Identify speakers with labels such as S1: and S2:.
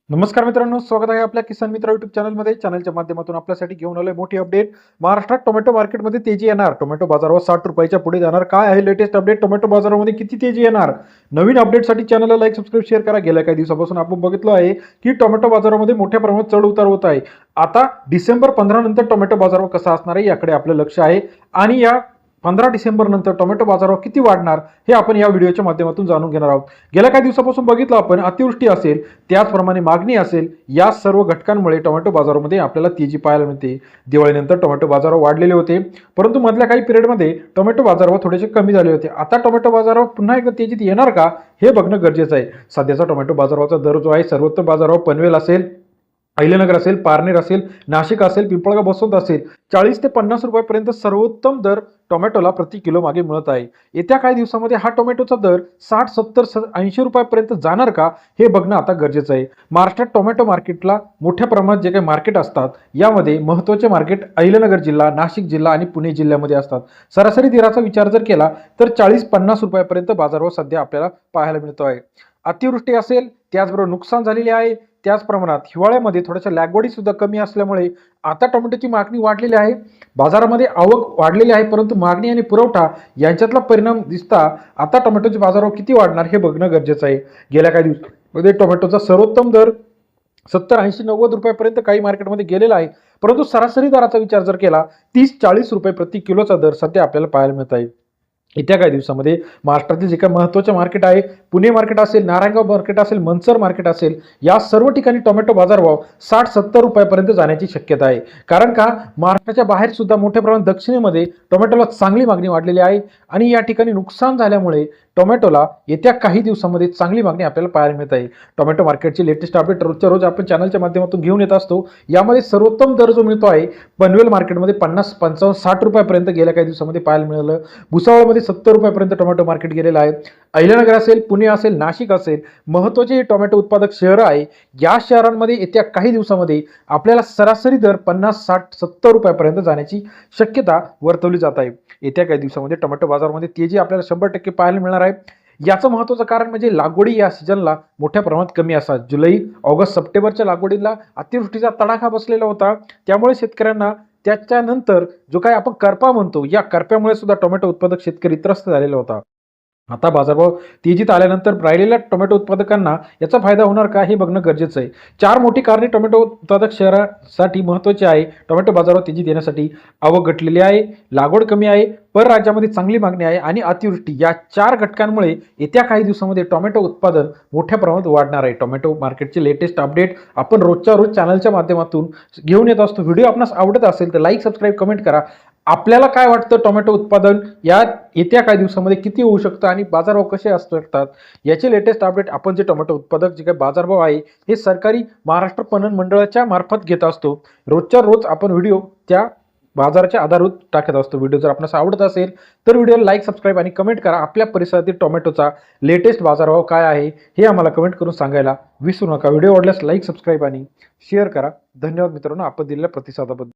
S1: नमस्कार मित्रांनो, स्वागत आहे आपल्या किसान मित्र युट्यूब चॅनलमध्ये. चॅनलच्या माध्यमातून आपल्यासाठी घेऊन आलोय मोठी अपडेट. महाराष्ट्रात टोमॅटो मार्केटमध्ये तेजी येणार. टोमॅटो बाजारावर 60 रुपयाच्या पुढे जाणार. काय आहे लेटेस्ट अपडेट? टोमॅटो बाजारामध्ये किती तेजी येणार? नवीन अपडेटसाठी चॅनलला लाईक, सबस्क्राईब, शेअर करा. गेल्या काही दिवसापासून आपण बघितलं आहे की टोमॅटो बाजारामध्ये मोठ्या प्रमाणात चढ उतार होत आहे. आता डिसेंबर 15 नंतर टोमॅटो बाजारावर कसा असणार आहे याकडे आपलं लक्ष आहे आणि या 15 डिसेंबर नंतर टोमॅटो बाजारावर किती वाढणार हे आपण या व्हिडिओच्या माध्यमातून जाणून घेणार आहोत. गेल्या काही दिवसापासून बघितलं आपण, अतिवृष्टी असेल, त्याचप्रमाणे मागणी असेल, या सर्व घटकांमुळे टोमॅटो बाजारामध्ये आपल्याला तेजी पाहायला मिळते. दिवाळीनंतर टोमॅटो बाजारावर वाढलेले होते, परंतु मधल्या काही पिरियडमध्ये टोमॅटो बाजारावर थोडेसे कमी झाले होते. आता टोमॅटो बाजारावर पुन्हा एकदा तेजीत येणार का हे बघणं गरजेचं आहे. सध्याचा टोमॅटो बाजाराचा दर जो आहे, सर्वोत्तम बाजारावर पनवेल असेल, अहिल्यानगर असेल, पारनेर असेल, नाशिक असेल, पिंपळगाव बसवंत असेल, 40 ते 50 रुपयापर्यंत सर्वोत्तम दर टोमॅटोला प्रति किलो मागे मिळत आहे. येत्या काही दिवसामध्ये हा टोमॅटोचा दर 60, 70, 80 रुपयापर्यंत जाणार का हे बघणं आता गरजेचं आहे. महाराष्ट्रात टोमॅटो मार्केटला मोठ्या प्रमाणात जे काही मार्केट असतात, यामध्ये महत्त्वाचे मार्केट अहिल्यानगर जिल्हा, नाशिक जिल्हा आणि पुणे जिल्ह्यामध्ये असतात. सरासरी दराचा विचार जर केला तर 40-50 रुपयापर्यंत बाजारावर सध्या आपल्याला पाहायला मिळतो आहे. अतिवृष्टी असेल, त्याचबरोबर नुकसान झालेले आहे. त्याच प्रमाणात हिवाळ्यामध्ये थोड्याशा लागवडी सुद्धा कमी असल्यामुळे आता टोमॅटोची मागणी वाढलेली आहे. बाजारामध्ये आवक वाढलेली आहे, परंतु मागणी आणि पुरवठा यांच्यातला परिणाम दिसता आता टोमॅटोच्या बाजारावर किती वाढणार हे बघणं गरजेचं आहे. गेल्या काही दिवसामध्ये टोमॅटोचा सर्वोत्तम दर 70, 80, 90 रुपयापर्यंत काही मार्केटमध्ये गेलेला आहे, परंतु सरासरी दराचा विचार जर केला 30-40 रुपये प्रति किलोचा दर सध्या आपल्याला पाहायला मिळत आहे. येत्या काही दिवसामध्ये महाराष्ट्रातील जे काही महत्त्वाचे मार्केट आहे, पुणे मार्केट असेल, नारायणगाव मार्केट असेल, मनसर मार्केट असेल, या सर्व ठिकाणी टोमॅटो बाजारभाव 60-70 रुपयापर्यंत जाण्याची शक्यता आहे. कारण का, महाराष्ट्राच्या बाहेर सुद्धा मोठ्या प्रमाणात दक्षिणेमध्ये टोमॅटोला चांगली मागणी वाढलेली आहे आणि या ठिकाणी नुकसान झाल्यामुळे टोमॅटोला येत्या काही दिवसामध्ये चांगली मागणी आपल्याला पाहायला मिळत आहे. टोमॅटो मार्केटची लेटेस्ट अपडेट रोजच्या रोज आपण चॅनलच्या माध्यमातून घेऊन येत असतो. यामध्ये सर्वोत्तम दर जो मिळतो आहे, पनवेल मार्केटमध्ये 50, 55, 60 रुपयापर्यंत गेल्या काही दिवसामध्ये पाहायला मिळालं. भुसावळमध्ये 70 रुपयापर्यंत टोमॅटो मार्केट गेलेलं आहे. अहिल्यानगर असेल, पुणे असेल, नाशिक असेल, महत्त्वाचे हे टोमॅटो उत्पादक शहरं आहे. या शहरांमध्ये येत्या काही दिवसामध्ये आपल्याला सरासरी दर 50, 60, 70 रुपयापर्यंत जाण्याची शक्यता वर्तवली जात आहे. येत्या काही दिवसामध्ये टोमॅटो बाजारामध्ये तेजी आपल्याला 100% पाहायला मिळणार आहे. याचं महत्त्वाचं कारण म्हणजे लागवडी या सीझनला मोठ्या प्रमाणात कमी असतात. जुलै, ऑगस्ट, सप्टेंबरच्या लागवडीला अतिवृष्टीचा तडाखा बसलेला होता, त्यामुळे शेतकऱ्यांना त्याच्यानंतर जो काही आपण करपा म्हणतो, या करप्यामुळे सुद्धा टोमॅटो उत्पादक शेतकरी त्रस्त झालेला होता. आता बाजारभाव तेजीत आल्यानंतर राहिलेल्या टोमॅटो उत्पादकांना याचा फायदा होणार का हे बघणं गरजेचं आहे. 4 मोठी कारणे टोमॅटो उत्पादक शहरासाठी महत्त्वाची आहे. टोमॅटो बाजारावर तेजीत येण्यासाठी आवक घटलेली आहे, लागवड कमी आहे, परराज्यामध्ये चांगली मागणी आहे आणि अतिवृष्टी, या 4 घटकांमुळे येत्या काही दिवसामध्ये टोमॅटो उत्पादन मोठ्या प्रमाणात वाढणार आहे. टोमॅटो मार्केटचे लेटेस्ट अपडेट आपण रोजच्या रोज चॅनलच्या माध्यमातून घेऊन येत असतो. व्हिडिओ आपणास आवडत असेल तर लाईक, सबस्क्राईब, कमेंट करा. आपल्याला काय वाटतं, टोमॅटो उत्पादन या येत्या काही दिवसामध्ये किती होऊ शकतं आणि बाजारभाव कसे असू शकतात याचे लेटेस्ट अपडेट आपण जे टोमॅटो उत्पादक जे काही बाजारभाव आहे हे सरकारी महाराष्ट्र पणन मंडळाच्या मार्फत घेत असतो. रोजच्या रोज आपण व्हिडिओ त्या बाजाराच्या आधारावर टाकत असतो. व्हिडिओ जर आपल्याला आवडत असेल तर व्हिडिओला लाईक, सबस्क्राईब आणि कमेंट करा. आपल्या परिसरातील टोमॅटोचा लेटेस्ट बाजारभाव काय आहे हे आम्हाला कमेंट करून सांगायला विसरू नका. व्हिडिओ आवडल्यास लाईक, सबस्क्राईब आणि शेअर करा. धन्यवाद मित्रांनो, आपण दिलेल्या प्रतिसादाबद्दल.